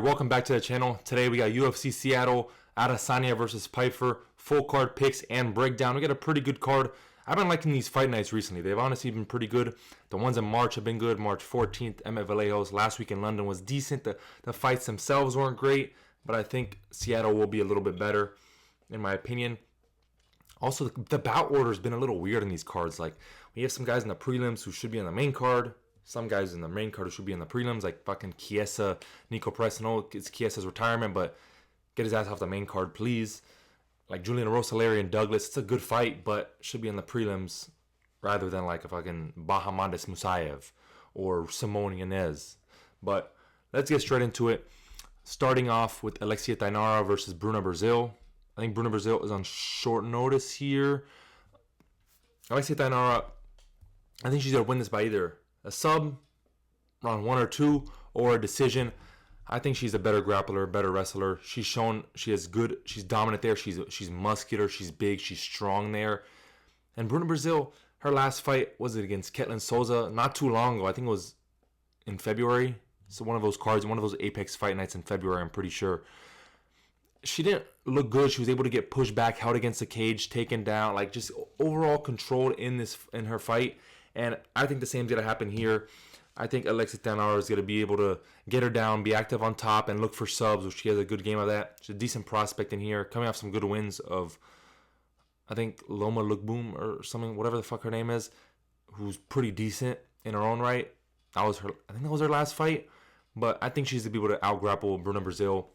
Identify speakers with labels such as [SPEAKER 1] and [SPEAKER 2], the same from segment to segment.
[SPEAKER 1] Welcome back to the channel. Today we got UFC Seattle, Adesanya versus Pyfer, full card picks and breakdown. We got a pretty good card. I've been liking these fight nights recently. They've honestly been pretty good. The ones in March have been good. March 14th, Emmett Vallejos. Last week in London was decent. The fights themselves weren't great, but I think Seattle will be a little bit better, in my opinion. Also, the bout order has been a little weird in these cards. Like, we have some guys in the prelims who should be on the main card. Some guys in the main card who should be in the prelims, like fucking Chiesa, Nico Price. I know it's Chiesa's retirement, but get his ass off the main card, please. Like Julian Rosaleri and Douglas, it's a good fight, but should be in the prelims rather than like a fucking Bahamondes Musayev or Simone Yanez. But let's get straight into it. Starting off with Alexia Tainara versus Bruna Brazil. I think Bruna Brazil is on short notice here. Alexia Tainara, I think she's going to win this by either a sub, round 1 or 2, or a decision. I think she's a better grappler, better wrestler. She's shown she is good. She's dominant there. She's muscular. She's big. She's strong there. And Bruna Brazil, her last fight was it against Ketlin Souza not too long ago. I think it was in February. So one of those cards, one of those Apex fight nights in February, I'm pretty sure. She didn't look good. She was able to get pushed back, held against the cage, taken down, like just overall controlled in her fight. And I think the same is going to happen here. I think Alexia Tainara is going to be able to get her down, be active on top, and look for subs, which she has a good game of that. She's a decent prospect in here, coming off some good wins of, I think, Loma Lukboom or something, whatever the fuck her name is, who's pretty decent in her own right. I think that was her last fight. But I think she's going to be able to out-grapple Bruna Brazil,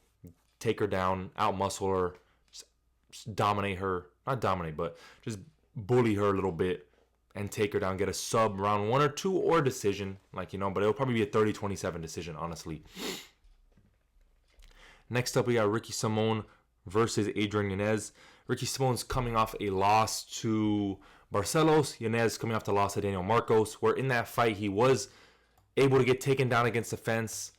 [SPEAKER 1] take her down, out-muscle her, just dominate her. Not dominate, but just bully her a little bit and take her down, get a sub round 1 or 2 or decision, but it'll probably be a 30-27 decision, honestly. Next up, we got Ricky Simón versus Adrian Yanez. Ricky Simon's coming off a loss to Barcelos. Yanez coming off the loss to Daniel Marcos, where in that fight he was able to get taken down against the fence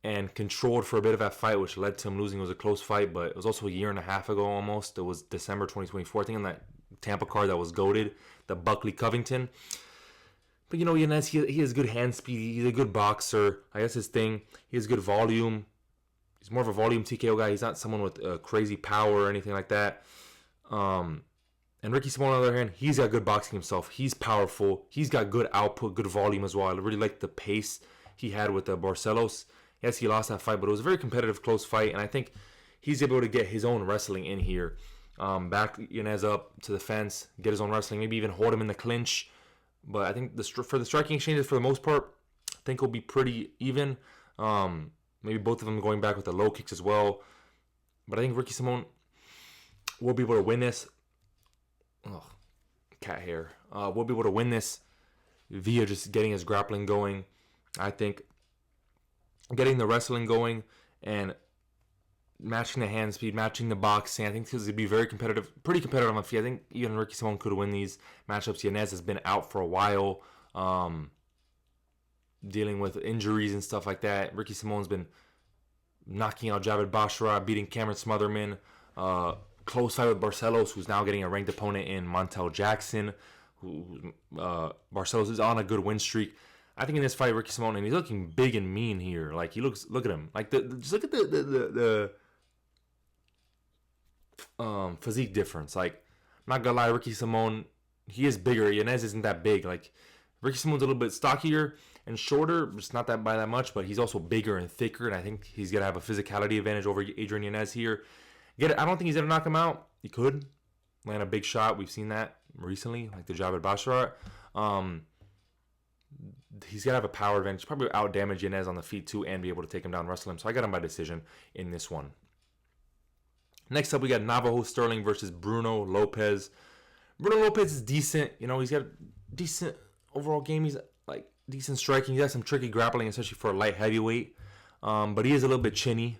[SPEAKER 1] and controlled for a bit of that fight, which led to him losing. It was a close fight, but it was also a year and a half ago almost. It was December 2024, I think, on that Tampa card that was goated, the Buckley Covington. But Yanez, he has good hand speed. He's a good boxer. I guess his thing, he has good volume. He's more of a volume TKO guy. He's not someone with crazy power or anything like that. And Ricky Simón, on the other hand, he's got good boxing himself. He's powerful. He's got good output, good volume as well. I really like the pace he had with Barcelos. Yes, he lost that fight, but it was a very competitive, close fight, and I think he's able to get his own wrestling in here. Back Yanez up to the fence, get his own wrestling, maybe even hold him in the clinch. But I think for the striking exchanges, for the most part, I think will be pretty even. Maybe both of them going back with the low kicks as well. But I think Ricky Simón will be able to win this. Oh, cat hair. Will be able to win this via just getting his grappling going. I think getting the wrestling going and matching the hand speed, matching the boxing. I think this is going to be very competitive, pretty competitive on the feet. I think even Ricky Simón could win these matchups. Yanez has been out for a while, dealing with injuries and stuff like that. Ricky Simon's been knocking out Javid Bashara, beating Cameron Smotherman. Close fight with Barcelos, who's now getting a ranked opponent in Montel Jackson. Barcelos is on a good win streak. I think in this fight, Ricky Simón, and he's looking big and mean here. Like, look at him. Like, just look at the physique difference. Like, I'm not gonna lie, Ricky Simón, he is bigger. Yanez isn't that big. Like, Ricky Simon's a little bit stockier and shorter, just not that by that much, but he's also bigger and thicker, and I think he's gonna have a physicality advantage over Adrian Yanez here. I don't think he's gonna knock him out. He could land a big shot. We've seen that recently, like the Javid Bashara. He's gonna have a power advantage, probably out damage Yanez on the feet too, and be able to take him down, wrestle him. So I got him by decision in this one. Next up, we got Navajo Sterling versus Bruno Lopez. Bruno Lopez is decent. He's got decent overall game. He's like decent striking. He has some tricky grappling, especially for a light heavyweight. But he is a little bit chinny.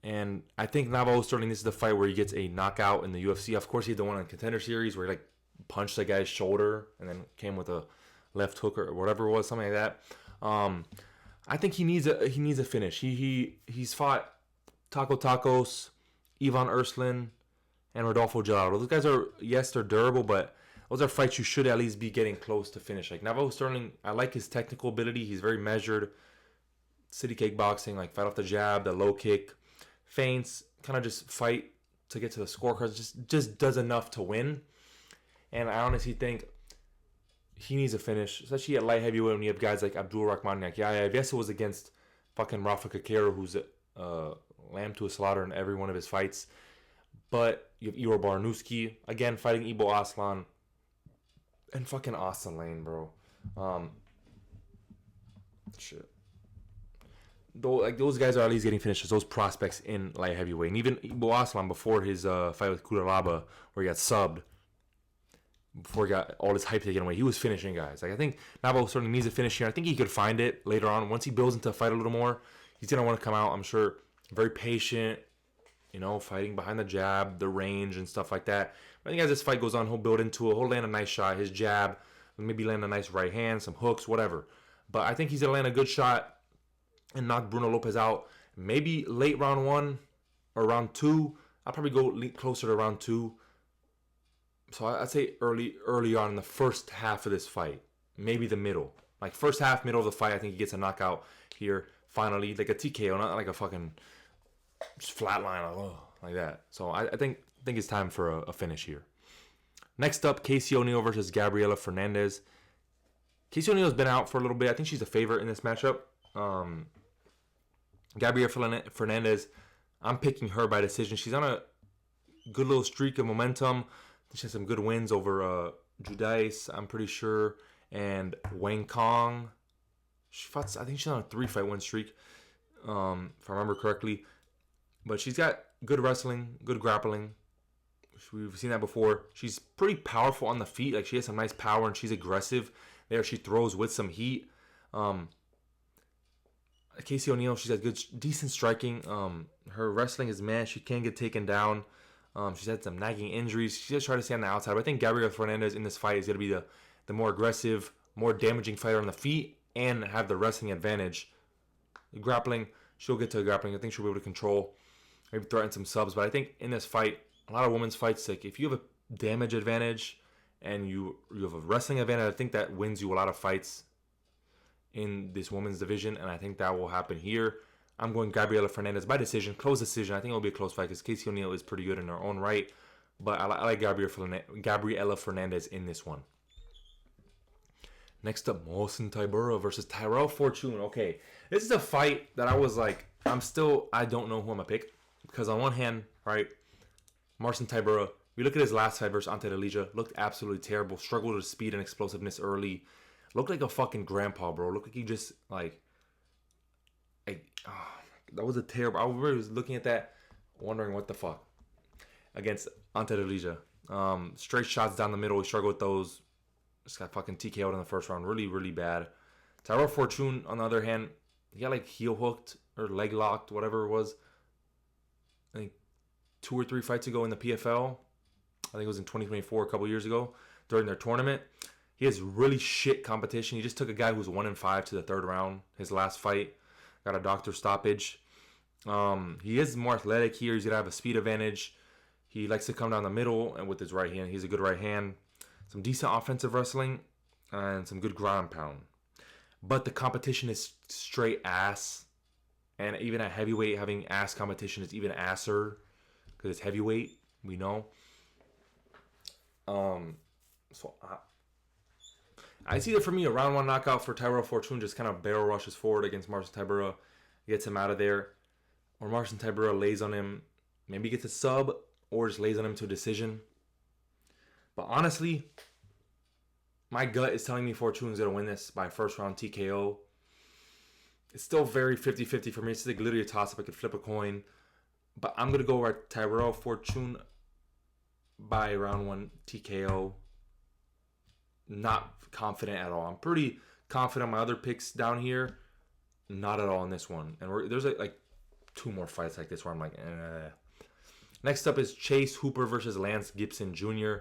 [SPEAKER 1] And I think Navajo Sterling, this is the fight where he gets a knockout in the UFC. Of course, he had the one on Contender Series where he punched the guy's shoulder and then came with a left hook or whatever it was, something like that. I think he needs a finish. He's fought Taco Tacos, Ivan Erslan, and Rodolfo Gelado. Those guys are, yes, they're durable, but those are fights you should at least be getting close to finish. Like Navajo Sterling, I like his technical ability. He's very measured. city kickboxing, like fight off the jab, the low kick, feints, kind of just fight to get to the scorecards. Just does enough to win. And I honestly think he needs a finish, especially at light heavyweight when you have guys like Abdul Rahman Yakiayev. Yes, it was against fucking Rafa Kakera, who's a lamb to a slaughter in every one of his fights. But you have Igor Barnowski, again, fighting Ibo Aslan. And fucking Austin Lane, bro. Shit. Those guys are at least getting finishes. Those prospects in light heavyweight. And even Ibo Aslan, before his fight with Kutalaba, where he got subbed, before he got all his hype taken away, he was finishing guys. Like, I think Navo certainly needs a finish here. I think he could find it later on. Once he builds into a fight a little more, he's going to want to come out, I'm sure, very patient, fighting behind the jab, the range, and stuff like that. But I think as this fight goes on, he'll build into it. He'll land a nice shot, his jab, maybe land a nice right hand, some hooks, whatever. But I think he's going to land a good shot and knock Bruno Lopez out. Maybe late round 1 or round 2. I'll probably go closer to round 2. So I'd say early on in the first half of this fight. Maybe the middle. Like first half, middle of the fight, I think he gets a knockout here. Finally, like a TKO, not like a fucking just flatline like that. So I think it's time for a finish here. Next up, Casey O'Neill versus Gabriela Fernandez. Casey O'Neill's been out for a little bit. I think she's a favorite in this matchup. Gabriela Fernandez, I'm picking her by decision. She's on a good little streak of momentum. She has some good wins over Judice, I'm pretty sure, and Wang Kong. I think she's on a 3-fight win streak, if I remember correctly. But she's got good wrestling, good grappling. We've seen that before. She's pretty powerful on the feet. Like, she has some nice power, and she's aggressive. There, she throws with some heat. Casey O'Neill, she's got decent striking. Her wrestling is meh. She can get taken down. She's had some nagging injuries. She's just trying to stay on the outside. But I think Gabriela Fernandez in this fight is going to be the more aggressive, more damaging fighter on the feet and have the wrestling advantage. Grappling, she'll get to grappling. I think she'll be able to control, maybe threaten some subs. But I think in this fight, a lot of women's fights, like if you have a damage advantage and you have a wrestling advantage, I think that wins you a lot of fights in this women's division. And I think that will happen here. I'm going Gabriela Fernandez by decision, close decision. I think it'll be a close fight because Casey O'Neill is pretty good in her own right. But I like Gabriela Fernandez in this one. Next up, Mohsen Tybura versus Tyrell Fortune. Okay, this is a fight that I was like, I don't know who I'm going to pick. Because on one hand, right, Mohsen Tybura, we look at his last fight versus Ante Delija, looked absolutely terrible. Struggled with speed and explosiveness early. Looked like a fucking grandpa, bro. Looked like he just, that was a terrible. I was looking at that, wondering what the fuck against Ante Delija. Straight shots down the middle. He struggled with those. Just got fucking TKO'd in the first round. Really, really bad. Tyrell Fortune, on the other hand, he got heel hooked or leg locked, whatever it was. I think 2 or 3 fights ago in the PFL. I think it was in 2024, a couple years ago, during their tournament. He has really shit competition. He just took a guy who was 1-5 to the 3rd round. His last fight. Got a doctor stoppage. He is more athletic here. He's going to have a speed advantage. He likes to come down the middle and with his right hand. He's a good right hand. Some decent offensive wrestling and some good ground pound. But the competition is straight ass. And even at heavyweight, having ass competition is even asser because it's heavyweight. We know. I see that for me, a round 1 knockout for Tyrell Fortune, just kind of barrel rushes forward against Mohsen Tybura, gets him out of there. Or Mohsen Tybura lays on him, maybe gets a sub, or just lays on him to a decision. But honestly, my gut is telling me Fortune's going to win this by first round TKO. It's still very 50-50 for me. It's like literally a toss-up. I could flip a coin. But I'm going to go with Tyrell Fortune by round 1 TKO. Not confident at all. I'm pretty confident on my other picks down here. Not at all in this one. And there's like 2 more fights like this where I'm like, eh. Next up is Chase Hooper versus Lance Gibson Jr.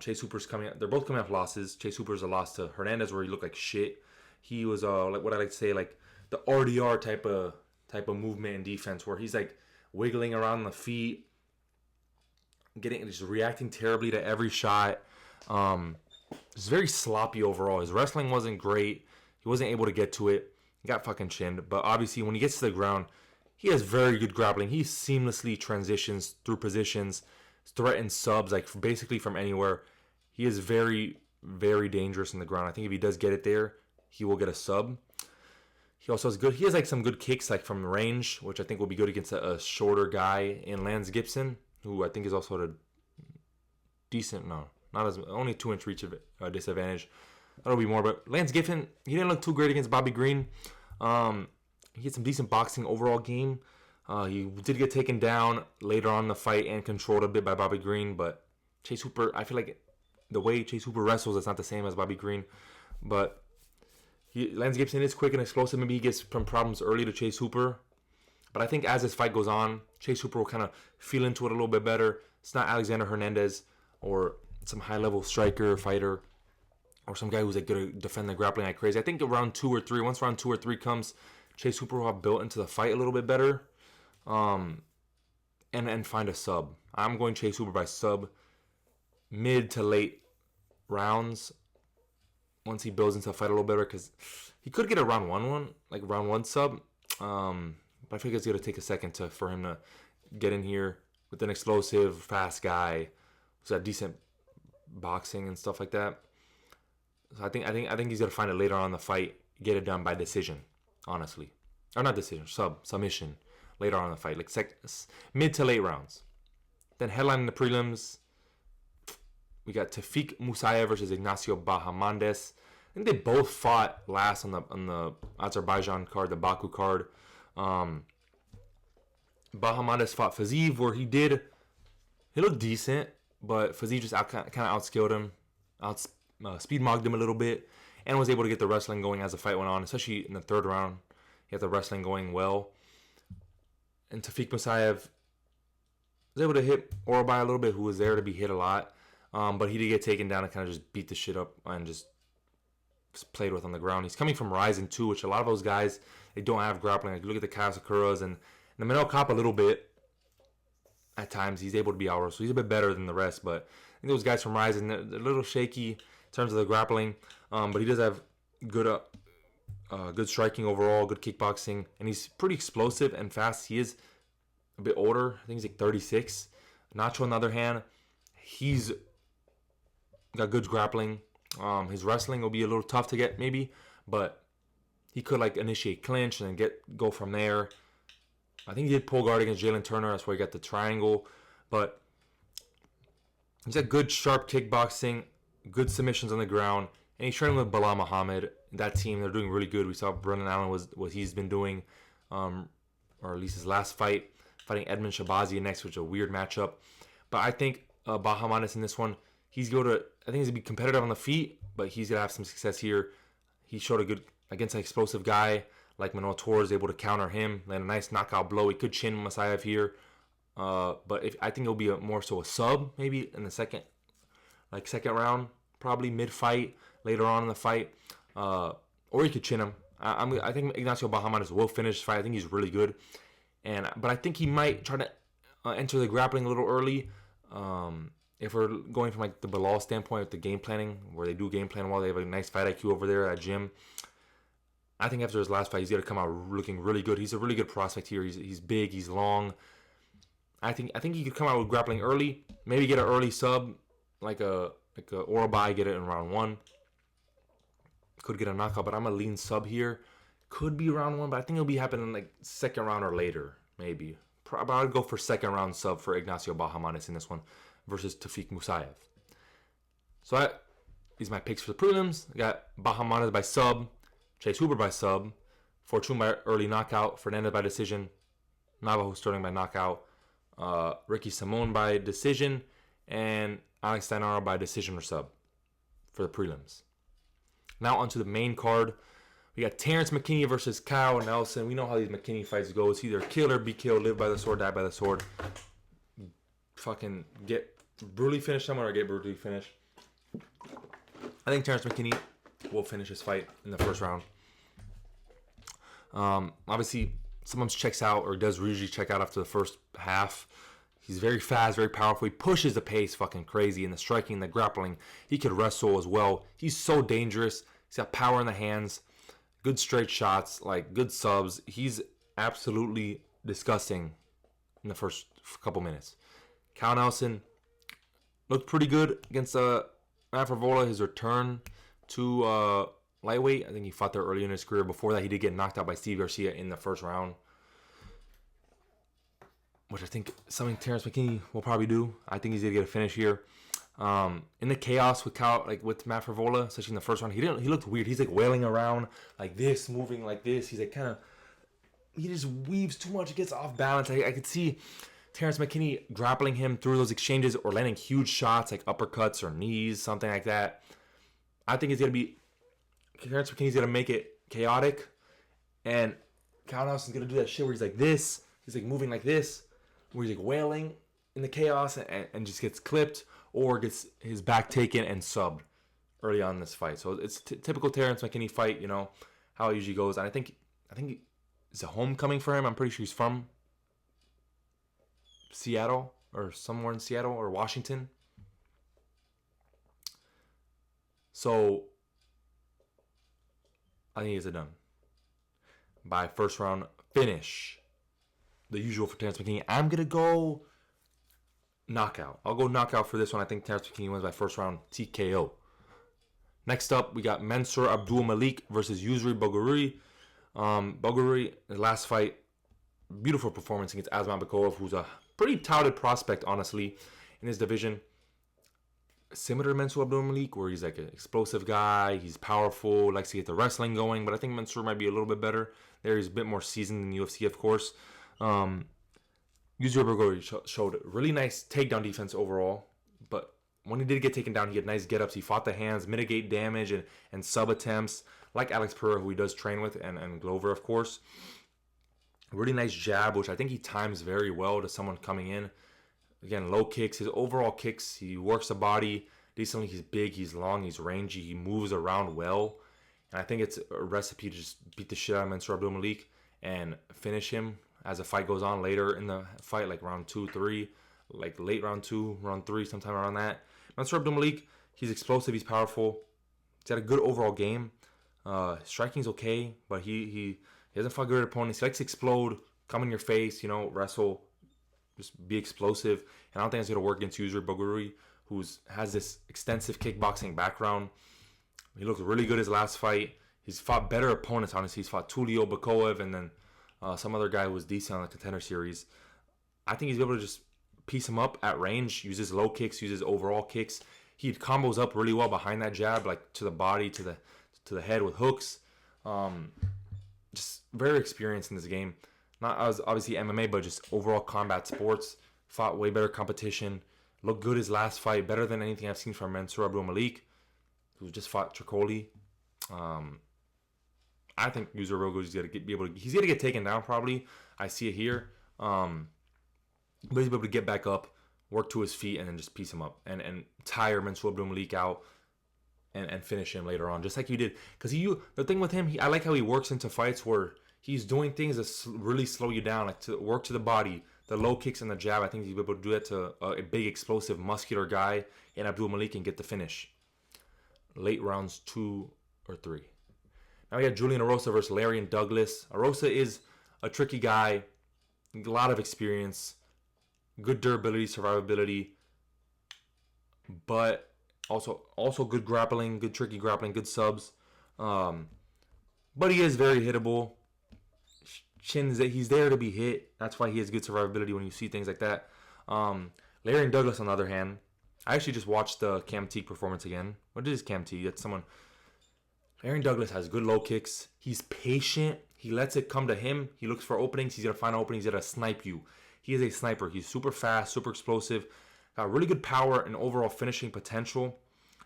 [SPEAKER 1] Chase Hooper's coming out. They're both coming off losses. Chase Hooper's a loss to Hernandez where he looked like shit. He was like what I like to say, like the RDR type of movement and defense where he's like wiggling around the feet, just reacting terribly to every shot. It's very sloppy overall. His wrestling wasn't great. He wasn't able to get to it. He got fucking chinned. But obviously, when he gets to the ground, he has very good grappling. He seamlessly transitions through positions, threatens subs, like basically from anywhere. He is very, very dangerous in the ground. I think if he does get it there, he will get a sub. He also has good. He has like some good kicks, like from range, which I think will be good against a shorter guy in Lance Gibson, who I think is also at a decent. No, not as only 2-inch reach of disadvantage. That'll be more. But Lance Gibson, he didn't look too great against Bobby Green. He had some decent boxing overall game. He did get taken down later on in the fight and controlled a bit by Bobby Green. But Chase Hooper, I feel like the way Chase Hooper wrestles, it's not the same as Bobby Green. But Lance Gibson is quick and explosive. Maybe he gets some problems early to Chase Hooper. But I think as this fight goes on, Chase Hooper will kind of feel into it a little bit better. It's not Alexander Hernandez or some high-level striker, fighter, or some guy who's like going to defend the grappling like crazy. I think around 2 or 3, once round 2 or 3 comes, Chase Hooper will have built into the fight a little bit better, and find a sub. I'm going Chase Hooper by sub, mid to late rounds. Once he builds into the fight a little better, because he could get a round one sub. But I think it's gonna take a second for him to get in here with an explosive, fast guy who's got decent boxing and stuff like that. So I think he's gonna find it later on in the fight, get it done by decision, honestly, or not decision, submission later on in the fight, like mid to late rounds. Then headlining the prelims, we got Tafik Musayev versus Ignacio Bahamondes. I think they both fought last on the Azerbaijan card, the Baku card. Bahamondes fought Fiziev, where he looked decent, but Fiziev just kind of outskilled him, speed mogged him a little bit, and was able to get the wrestling going as the fight went on, especially in the third round. He had the wrestling going well. And Tafik Musayev was able to hit Orobai a little bit, who was there to be hit a lot. But he did get taken down and kind of just beat the shit up and just played with on the ground. He's coming from Ryzen 2, which a lot of those guys, they don't have grappling. Like, look at the Kasakuras and the Manel Cop a little bit. At times, he's able to be out, so he's a bit better than the rest. But I think those guys from Ryzen, they're a little shaky in terms of the grappling. But he does have good striking overall, good kickboxing, and he's pretty explosive and fast. He is a bit older. I think he's like 36. Nacho, on the other hand, he's got good grappling. His wrestling will be a little tough to get, maybe, but he could like initiate clinch and then go from there. I think he did pull guard against Jalen Turner. That's where he got the triangle. But he's got good, sharp kickboxing, good submissions on the ground, and he's training with Bilal Muhammad. That team, they're doing really good. We saw Brendan Allen was what he's been doing, or at least his last fight, fighting Edmund Shabazi next, which is a weird matchup. But I think Bahamondes in this one, I think he's going to be competitive on the feet, but he's going to have some success here. He showed a good, against an explosive guy like Manuel Torres, able to counter him, land a nice knockout blow. He could chin Musayev here, but I think it'll be more so a sub, maybe in the second round, probably mid-fight, later on in the fight, or he could chin him. I think Ignacio Bahamondes will finish the fight. I think he's really good, but I think he might try to enter the grappling a little early. If we're going from like the Bilal standpoint with the game planning, where they do game plan well, they have a nice fight IQ over there at gym. I think after his last fight, he's going to come out looking really good. He's a really good prospect here. He's big, he's long. I think he could come out with grappling early, maybe get an early sub, like a Orobai, get it in round 1. Could get a knockout, but I'm a lean sub here. Could be round 1, but I think it'll be happening like second round or later, maybe. But I'd go for second round sub for Ignacio Bahamondes in this one versus Tafik Musayev. So these are my picks for the prelims. I got Bahamondes by sub, Chase Hooper by sub, Fortune by early knockout, Fernandez by decision, Navajo Sterling by knockout, Ricky Simon by decision, and Alex Steinauer by decision or sub for the prelims. Now onto the main card. We got Terrence McKinney versus Kyle Nelson. We know how these McKinney fights go. It's either kill or be killed, live by the sword, die by the sword. Fucking get brutally finished someone or get brutally finished. I think Terrence McKinney will finish his fight in the first round. Obviously, sometimes checks out or does usually check out after the first half. He's very fast, very powerful. He pushes the pace fucking crazy in the striking, the grappling. He could wrestle as well. He's so dangerous. He's got power in the hands. Good straight shots, like good subs. He's absolutely disgusting in the first couple minutes. Cal Nelson looked pretty good against Matt Favola. His return to lightweight. I think he fought there early in his career. Before that, he did get knocked out by Steve Garcia in the first round, which I think something Terrence McKinney will probably do. I think he's gonna get a finish here. In the chaos with with Matt Favola, especially in the first round, he looked weird. He's like wailing around like this, moving like this. He's like he just weaves too much. He gets off balance. I could see Terrence McKinney grappling him through those exchanges or landing huge shots like uppercuts or knees, something like that. I think Terrence McKinney's gonna make it chaotic, and Kyle Nelson's gonna do that shit where he's like this. He's like moving like this, where he's like wailing in the chaos and just gets clipped or gets his back taken and subbed early on in this fight. So it's typical Terrence McKinney fight, how it usually goes. And I think it's a homecoming for him. I'm pretty sure he's from Seattle or somewhere in Seattle or Washington. So I think it's a done by first round finish. The usual for Terrence McKinney. I'm going to go knockout. I'll go knockout for this one. I think Terrence McKinney wins by first round TKO. Next up, we got Mansour Abdul Malik versus Yusri Boguri. Boguri, the last fight, beautiful performance against Asman Bakov, who's a pretty touted prospect, honestly, in his division. Similar to Mansour Abdul Malik, where he's like an explosive guy, he's powerful, likes to get the wrestling going, but I think Mansour might be a little bit better. There, he's a bit more seasoned in the UFC, of course. Yusri Boguri showed really nice takedown defense overall, but when he did get taken down, he had nice get-ups. He fought the hands, mitigate damage, and sub-attempts, like Alex Pereira, who he does train with, and Glover, of course. Really nice jab, which I think he times very well to someone coming in. Again, low kicks, his overall kicks, he works the body decently. He's big, he's long, he's rangy, he moves around well. And I think it's a recipe to just beat the shit out of Mansour Abdul Malik and finish him as the fight goes on later in the fight, like round 2, 3, like late round 2, round 3, sometime around that. Mansour Abdul Malik, he's explosive, he's powerful. He's had a good overall game. Striking's okay, but he doesn't fight good opponents. He likes to explode, come in your face, wrestle, just be explosive. And I don't think it's going to work against Yusri Boguri, who has this extensive kickboxing background. He looked really good his last fight. He's fought better opponents, honestly. He's fought Tulio Bakoev and then some other guy who was decent on the Contender Series. I think he's able to just piece him up at range, uses low kicks, uses overall kicks. He combos up really well behind that jab, like to the body, to the head with hooks. Just very experienced in this game. Not as obviously MMA, but just overall combat sports. Fought way better competition. Looked good his last fight, better than anything I've seen from Mansour Abdul Malik, who just fought Tricoli. I think Yusri Boguri is gonna he's gonna get taken down probably. I see it here. But he's able to get back up, work to his feet, and then just piece him up and tire Mansour Abdul Malik out and finish him later on, just like you did. Because the thing with him, I like how he works into fights where he's doing things that really slow you down, like to work to the body, the low kicks and the jab. I think he's able to do that to a big, explosive, muscular guy in Abdul Malik and get the finish. Late rounds 2 or 3. Now we got Julian Erosa versus Larian Douglas. Erosa is a tricky guy, a lot of experience, good durability, survivability, but also good grappling, good tricky grappling, good subs. But he is very hittable. He's there to be hit. That's why he has good survivability when you see things like that. Larian Douglas, on the other hand, I actually just watched the Cam Teague performance again. What is Cam Teague? That's someone. Larian Douglas has good low kicks. He's patient. He lets it come to him. He looks for openings. He's going to find openings. He's going to snipe you. He is a sniper. He's super fast, super explosive. Got really good power and overall finishing potential.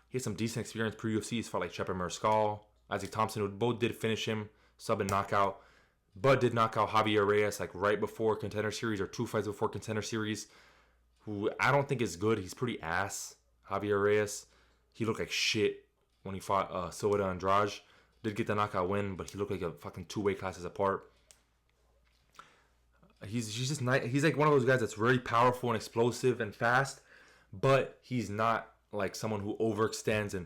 [SPEAKER 1] He has some decent experience pre-UFC. He's fought like Shepard Mariscal, Isaac Thompson, who both did finish him, sub and knockout. But did knock out Javier Reyes like right before Contender Series or 2 fights before Contender Series, who I don't think is good. He's pretty ass, Javier Reyes. He looked like shit when he fought Silva de Andrade. Did get the knockout win, but he looked like a fucking 2 weight classes apart. He's just nice. He's like one of those guys that's very powerful and explosive and fast, but he's not like someone who overextends and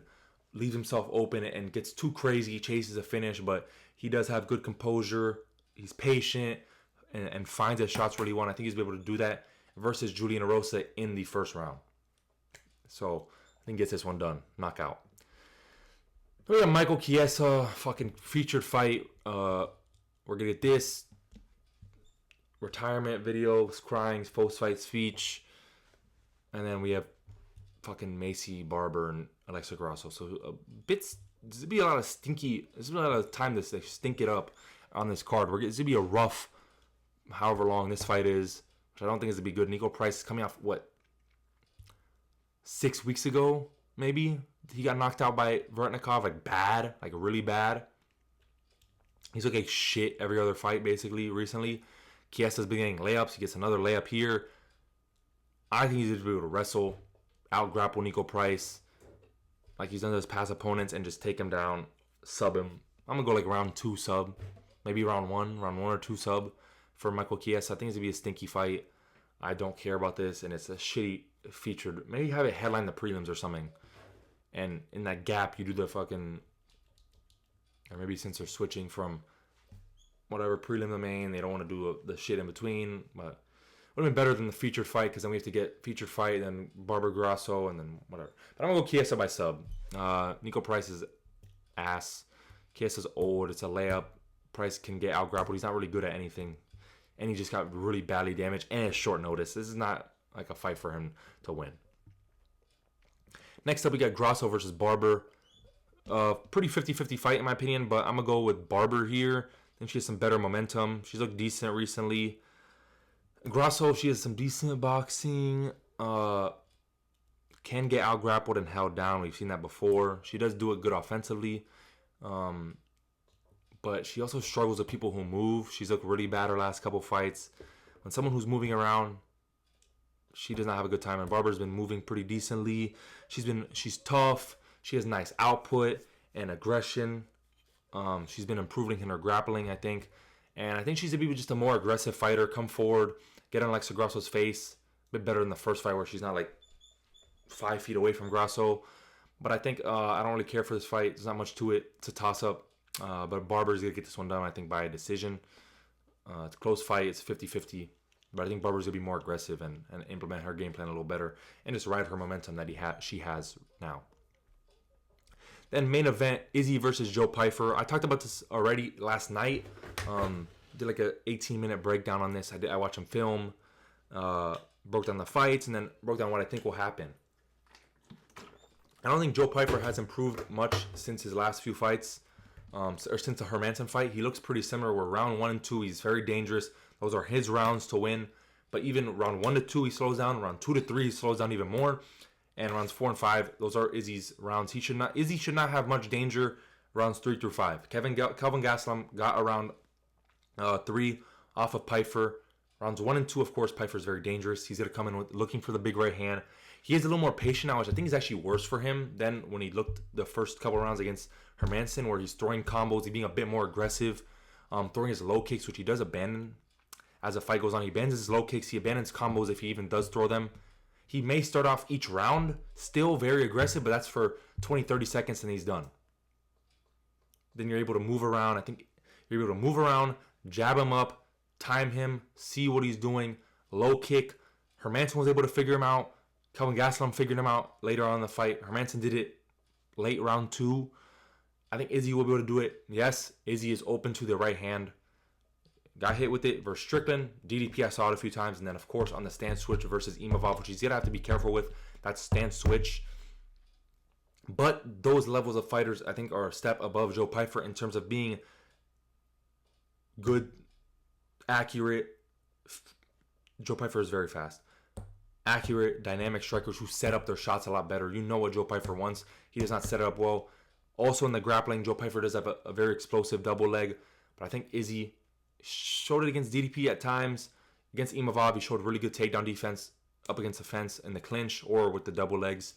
[SPEAKER 1] leaves himself open and gets too crazy. He chases a finish, but he does have good composure. He's patient and finds his shots where he wants. I think he's able to do that versus Julian Erosa in the first round. So I think gets this one done. Knockout. We got Michael Chiesa, fucking featured fight. We're gonna get this retirement video, crying, post-fight speech, and then we have fucking Macy Barber and Alexa Grasso. So there's gonna be a lot of stinky. There's gonna be a lot of time to stink it up on this card. It's gonna be a rough, however long this fight is, which I don't think is gonna be good. Nico Price is coming off 6 weeks ago, maybe. He got knocked out by Veretnikov, really bad. He's looking like shit every other fight, basically, recently. Chiesa's been getting layups. He gets another layup here. I think he's going to be able to wrestle, out-grapple Nico Price, like he's done to his past opponents, and just take him down, sub him. I'm going to go like round 2 sub, maybe round 1 or 2 sub for Michael Chiesa. I think it's going to be a stinky fight. I don't care about this, and it's a shitty featured. Maybe have it headline the prelims or something. And in that gap, you do the fucking... Or maybe since they're switching from whatever prelim to main, they don't want to do the shit in between. But it would have been better than the featured fight, because then we have to get featured fight, then Barber Grasso, and then whatever. But I'm going to go Chiesa by sub. Nico Price is ass. Chiesa's old. It's a layup. Price can get out-grappled. He's not really good at anything. And he just got really badly damaged. And it's short notice. This is not like a fight for him to win. Next up, we got Grasso versus Barber. Pretty 50-50 fight, in my opinion. But I'm going to go with Barber here. I think she has some better momentum. She's looked decent recently. Grasso, she has some decent boxing. Can get out-grappled and held down. We've seen that before. She does do it good offensively. But she also struggles with people who move. She's looked really bad her last couple fights. When someone who's moving around, she does not have a good time. And Barber's been moving pretty decently. She's tough. She has nice output and aggression. She's been improving in her grappling, I think. And I think she's going to be just a more aggressive fighter. Come forward, get on Alexa Grasso's face. A bit better than the first fight where she's not like 5 feet away from Grasso. But I think I don't really care for this fight. There's not much to it. It's a toss-up. But Barber's going to get this one done, I think, by a decision. It's a close fight. It's 50-50. But I think Barber's going to be more aggressive and implement her game plan a little better. And just ride her momentum that she has now. Then main event, Izzy versus Joe Pyfer. I talked about this already last night. Did like a 18-minute breakdown on this. I watched him film. Broke down the fights and then broke down what I think will happen. I don't think Joe Pyfer has improved much since his last few fights. Or since the Hermanson fight. He looks pretty similar. Where round 1 and 2, he's very dangerous. Those are his rounds to win. But even round 1 to 2, he slows down. Round 2 to 3, he slows down even more. And rounds 4 and 5, those are Izzy's rounds. Izzy should not have much danger rounds 3 through 5. Kelvin Gastelum got around 3 off of Pyfer. Rounds 1 and 2, of course, Pyfer's very dangerous. He's going to come in looking for the big right hand. He is a little more patient now, which I think is actually worse for him than when he looked the first couple rounds against Hermanson, where he's throwing combos, he's being a bit more aggressive, throwing his low kicks, which he does abandon as the fight goes on. He abandons his low kicks, he abandons combos if he even does throw them. He may start off each round still very aggressive, but that's for 20, 30 seconds and he's done. Then you're able to move around. I think you're able to move around, jab him up, time him, see what he's doing, low kick. Hermanson was able to figure him out. Kelvin Gastelum figured him out later on in the fight. Hermanson did it late round 2. I think Izzy will be able to do it. Yes, Izzy is open to the right hand. Got hit with it versus Strickland. DDP, I saw it a few times. And then, of course, on the stance switch versus Imavov, which he's going to have to be careful with. That stance switch. But those levels of fighters, I think, are a step above Joe Pyfer in terms of being good, accurate. Joe Pyfer is very fast. Accurate, dynamic strikers who set up their shots a lot better. You know what Joe Pyfer wants. He does not set it up well. Also in the grappling, Joe Pyfer does have a very explosive double leg. But I think Izzy showed it against DDP at times. Against Imavov, he showed really good takedown defense up against the fence in the clinch or with the double legs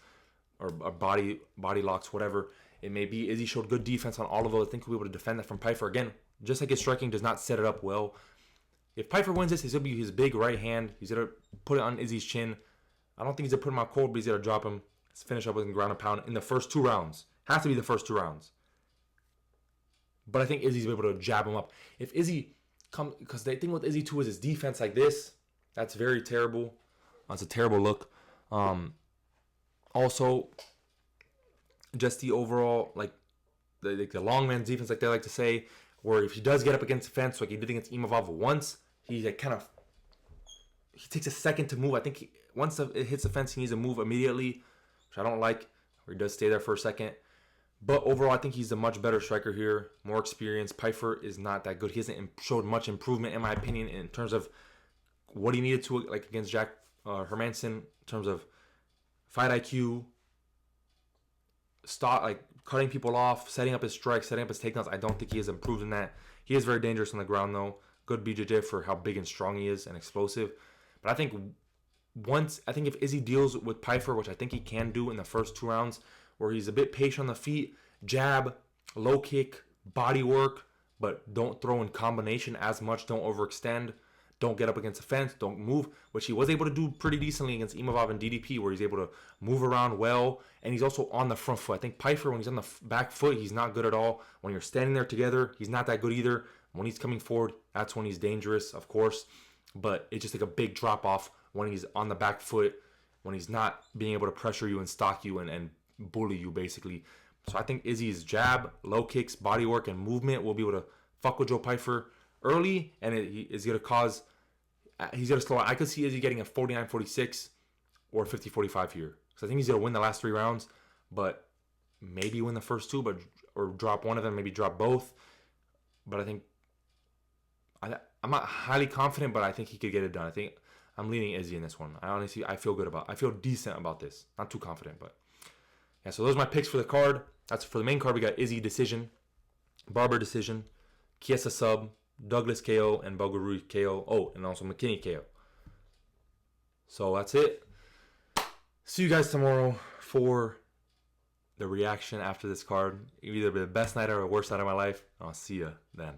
[SPEAKER 1] or body locks, whatever it may be. Izzy showed good defense on all of those. I think he'll be able to defend that from Pyfer. Again, just like his striking does not set it up well. If Pyfer wins this, he's going to be his big right hand. He's going to put it on Izzy's chin. I don't think he's going to put him out cold, but he's going to drop him. Let's finish up with him ground and pound in the first 2 rounds. Has to be the first 2 rounds. But I think Izzy's able to jab him up. If Izzy comes, because the thing with Izzy too is his defense like this. That's very terrible. That's a terrible look. Also, just the overall, like the long man's defense, like they like to say, where if he does get up against the fence, like he did against Imavov once, he takes a second to move. I think once it hits the fence, he needs to move immediately, which I don't like, where he does stay there for a second. But overall, I think he's a much better striker here, more experience. Pyfer is not that good. He hasn't showed much improvement, in my opinion, in terms of what he needed to, like against Jack Hermanson, in terms of fight IQ, like cutting people off, setting up his strikes, setting up his takedowns. I don't think he has improved in that. He is very dangerous on the ground, though. Good BJJ for how big and strong he is and explosive. But I think if Izzy deals with Pyfer, which I think he can do in the first 2 rounds, where he's a bit patient on the feet, jab, low kick, body work, but don't throw in combination as much, don't overextend, don't get up against the fence, don't move, which he was able to do pretty decently against Imavov and DDP, where he's able to move around well, and he's also on the front foot. I think Pyfer, when he's on the back foot, he's not good at all. When you're standing there together, he's not that good either. When he's coming forward, that's when he's dangerous, of course, but it's just like a big drop-off when he's on the back foot, when he's not being able to pressure you and stalk you and bully you, basically. So I think Izzy's jab, low kicks, body work, and movement will be able to fuck with Joe Pyfer early, and he's going to slow out. I could see Izzy getting a 49-46 or 50-45 here. So I think he's going to win the last 3 rounds, but maybe win the first 2, or drop one of them, maybe drop both. But I think I'm not highly confident, but I think he could get it done. I think I'm leaning Izzy in this one. I feel decent about this. Not too confident, but yeah. So those are my picks for the card. That's for the main card. We got Izzy decision, Barber decision, Chiesa sub, Douglas KO, and Bogarui KO. Oh, and also McKinney KO. So that's it. See you guys tomorrow for the reaction after this card. Either the best night or the worst night of my life. I'll see you then.